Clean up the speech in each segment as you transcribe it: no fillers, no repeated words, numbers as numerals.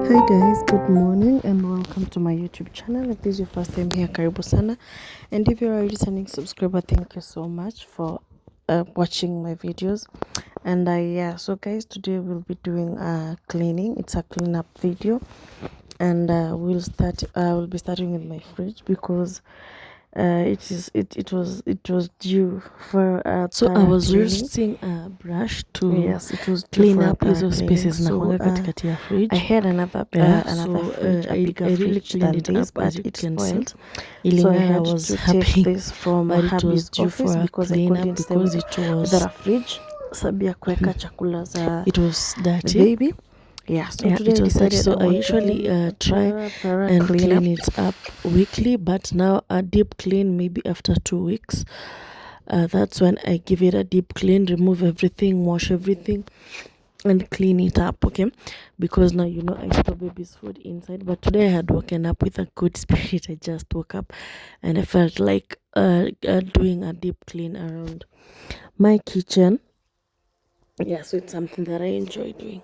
Hi guys, good morning and welcome to my YouTube channel. If this is your first time here, karibu sana. And if you're a returning subscriber, thank you so much for watching my videos. And yeah, so guys, today we'll be doing cleaning. It's a cleanup video, and we'll be starting with my fridge because it was due for a So I was cleaning. using a brush to It was due clean for a up hizo cleaning. spaces So nakwanga katikati ya I fridge. had another fridge, a bigger I really fridge cleaned than it this, up, as but you it can see. spoiled. So I Ilingana had was to happy, take this from but it was hubby's due office for a because I cleanup couldn't stay because with a fridge. Sabia kuweka chakula za it was the dirty. baby. Yeah, so Yeah, today it I was dirty. decided So I want to usually do try thorough and cleanup. clean it up weekly, but now a deep clean maybe after 2 weeks. That's when I give it a deep clean, remove everything, wash everything, and clean it up, okay? Because now I store baby's food inside. But today I had woken up with a good spirit. I just woke up and I felt like doing a deep clean around my kitchen. Yeah, so it's something that I enjoy doing.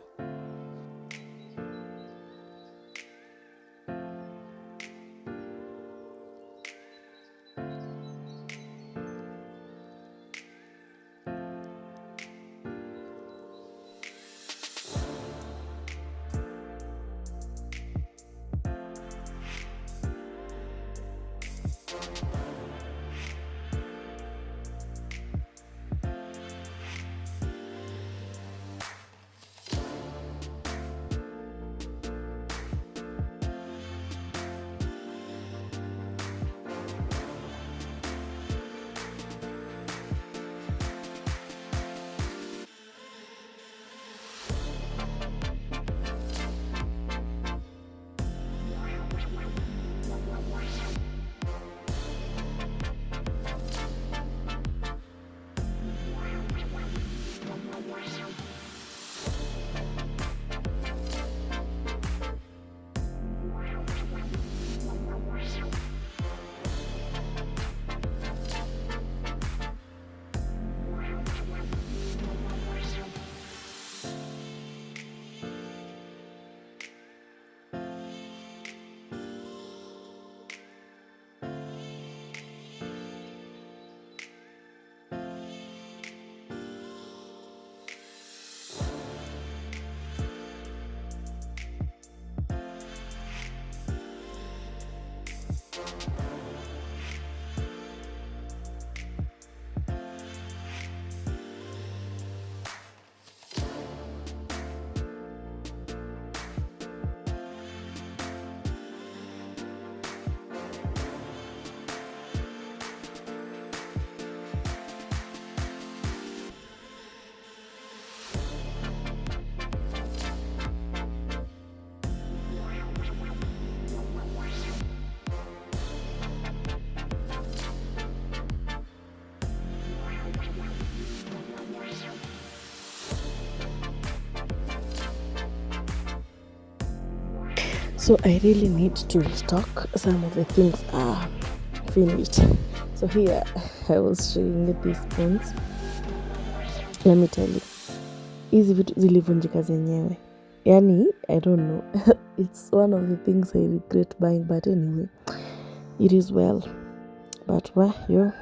So I really need to restock. Some of the things are finished. So here I was showing you these spoons. Let me tell you, hizi vitu zilivunjika zenyewe. Yani, I don't know. It's one of the things I regret buying, but anyway, it is well. But you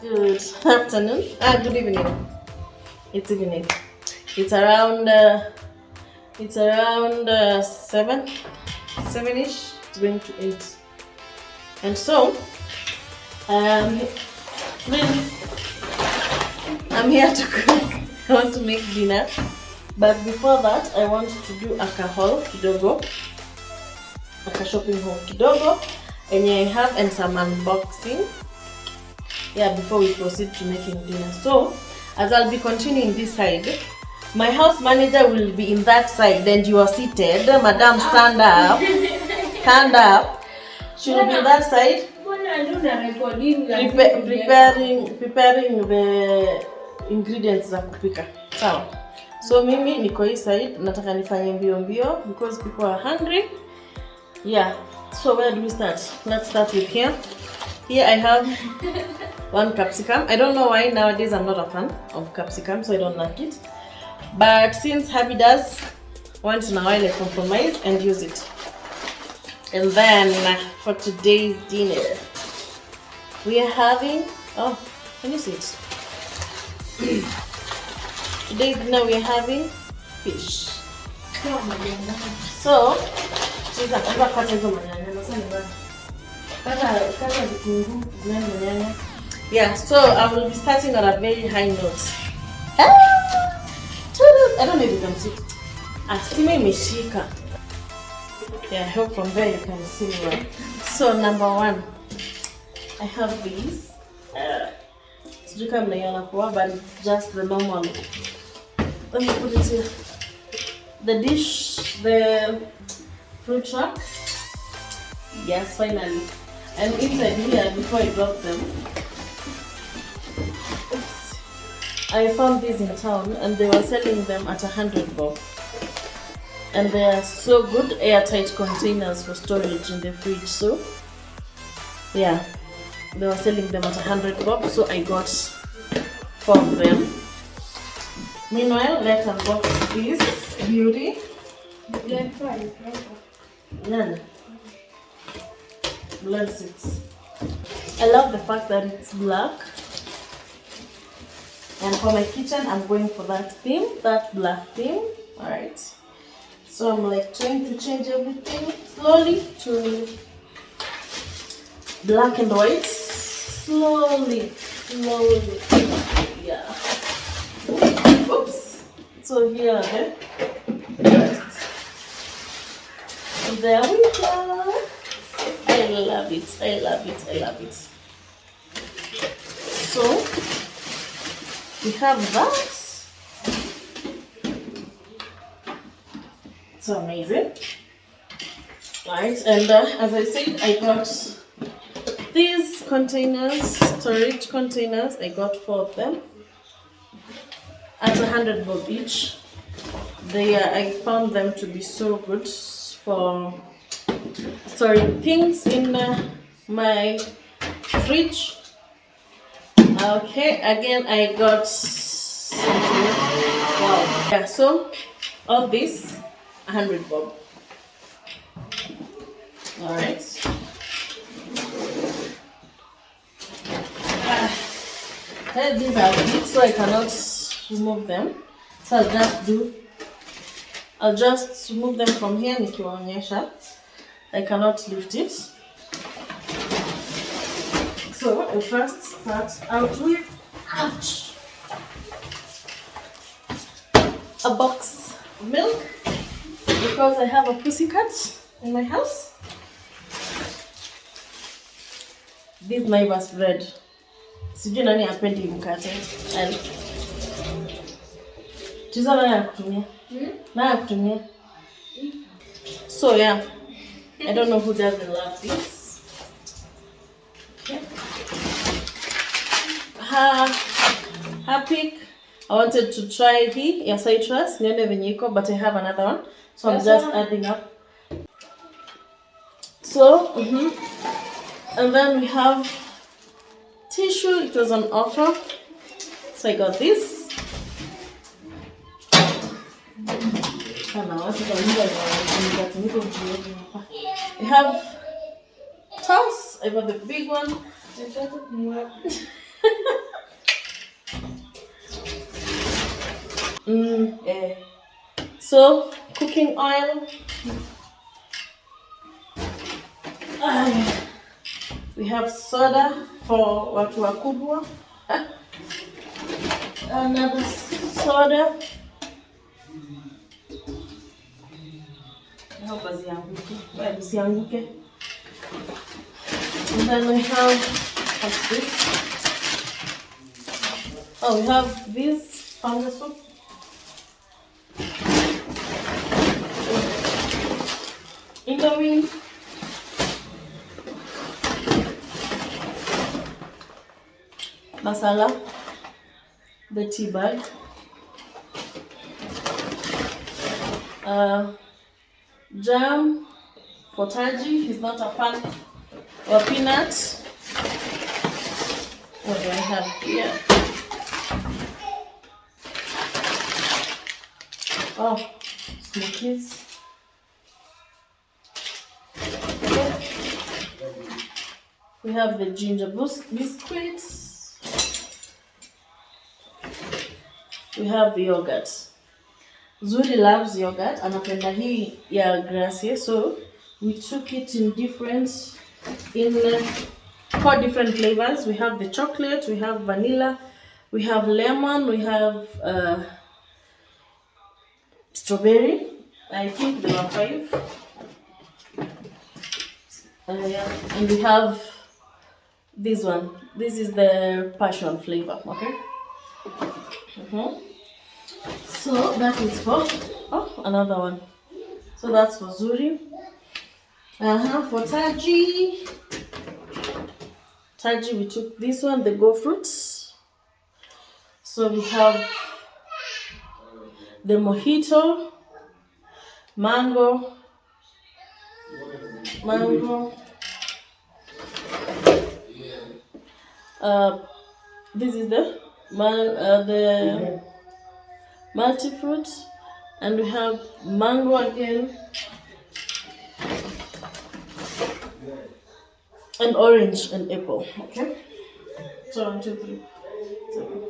Good afternoon. Good evening. It's evening. It's around 7ish. It's going to 8. And so really, I'm here to cook. I want to make dinner. But before that, I want to do a haul kidogo. A shopping haul kidogo. And I have and some unboxing. Yeah, before we proceed to making dinner. So, as I'll be continuing this side, my house manager will be in that side. Then you are seated. Madam, stand up. Stand up. She will be in that side. Preparing the ingredients za kupika. Sawa. So mimi niko hii side, nataka nifanye mbio mbio because people are hungry. Yeah. So where do we start? Let's start with here. Here I have 1 capsicum. I don't know why nowadays I'm not a fan of capsicum, so I don't like it. But since hubby does, once in a while I compromise and use it. And then for today's dinner, we are having, oh, can you see it? Today's dinner we are having fish. So, yeah, so I will be starting on a very high note. I don't know if you can see it. Yeah, I hope from there you can see me well. So number 1, I have these. But it's just the normal. Let me put it here. The dish, the fruit truck. Yes, finally. And inside here, before I drop them, I found these in town and they were selling them at 100 bob. And they are so good, airtight containers for storage in the fridge. So yeah, they were selling them at 100 bob, so I got 4 of them. Meanwhile, let's unbox this beauty. None. Bless it. I love the fact that it's black. And for my kitchen, I'm going for that theme, that black theme. Alright. So I'm like trying to change everything slowly to black and white. Slowly. Yeah. Oops. So here are the rest. And there we go. I love it. So we have that. It's amazing. Right, and as I said, I got these containers, storage containers. I got 4 of them at 100 bob each. I found them to be so good for storing things in my fridge. Okay, again I got something. Wow. Yeah, so all this 100 bob. Alright. These are big, so I cannot remove them. So I'll just remove them from here nikiwaonyesha. I cannot lift it. So I first start out with a box of milk because I have a pussycat in my house. This Naivas bread. Sijui nani hapendi mkate. And Tiza nani anakutumia? Nani anakutumia? So yeah, I don't know who doesn't love this. Okay. Happy. I wanted to try hii ya citrus, nione venye iko, but I have another one, so I'm just adding up. So, and then we have tissue. It was on offer, so I got this. We have toss. I got the big one. Eh. So cooking oil. We have soda for watu wakubwa. Another soda. I hope zianguke. And then we have, what's this? Oh, we have this panga soup. Indomie. Masala. The tea bag. Jam for Taji. He's not a fan. Or peanut. What do I have here? Oh, smokies. We have the ginger biscuits. We have yogurt. Zuri loves yogurt. Anapenda hii ya Gracie. So we took it in 4 different flavors. We have the chocolate, we have vanilla, we have lemon, we have strawberry. I think there are 5. Yeah. And we have this one. This is the passion flavor. Okay. So that is for another one. So that's for Zuri. For Taji, we took this one, the go fruits. So we have the mojito, mango. This is the multi-fruit, and we have mango again, and orange and apple. Okay, so 1, 2, 3, 7.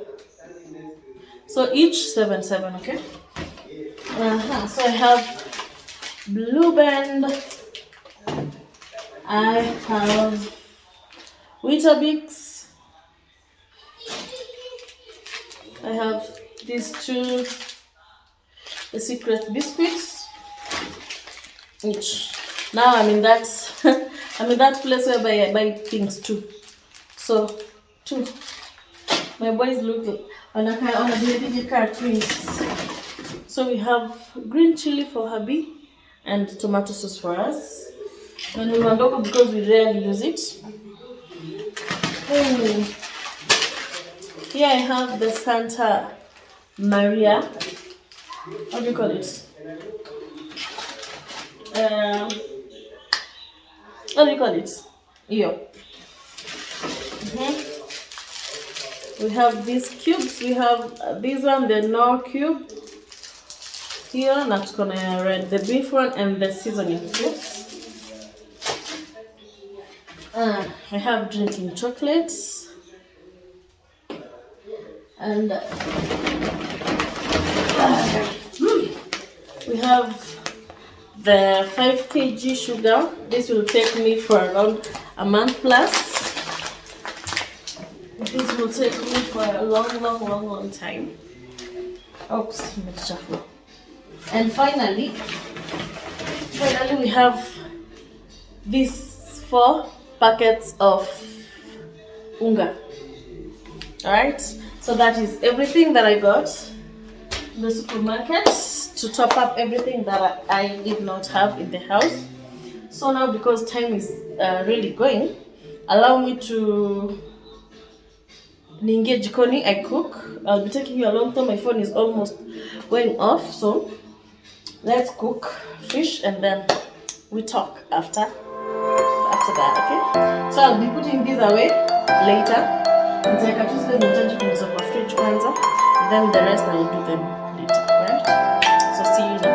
So each 7, 7. Okay. So I have Blue Band. I have Weetabix. I have these 2, the secret biscuits. Each. Now I'm in that place where I buy things too. So 2. My boys look on a twins. So we have green chili for hubby and tomato sauce for us. And we mandogo because we rarely use it. Here I have the Santa Maria. What do you call it? What do you call it? Here. We have these cubes. We have this one, the Knorr cube. Here, not gonna red, the beef one and the seasoning cubes. I have drinking chocolates. And we have the 5 kg sugar. This will take me for around a month plus. This will take me for a long time. Oops, shuffle. And finally we have these 4 packets of unga. Alright, so that is everything that I got in the supermarket to top up everything that I did not have in the house. So now, because time is really going, allow me to ninge jikoni. I cook. I'll be taking you along, so my phone is almost going off. So let's cook fish and then we talk after that. Okay, so I'll be putting these away later. And then the rest I will do them later, right? So see you in the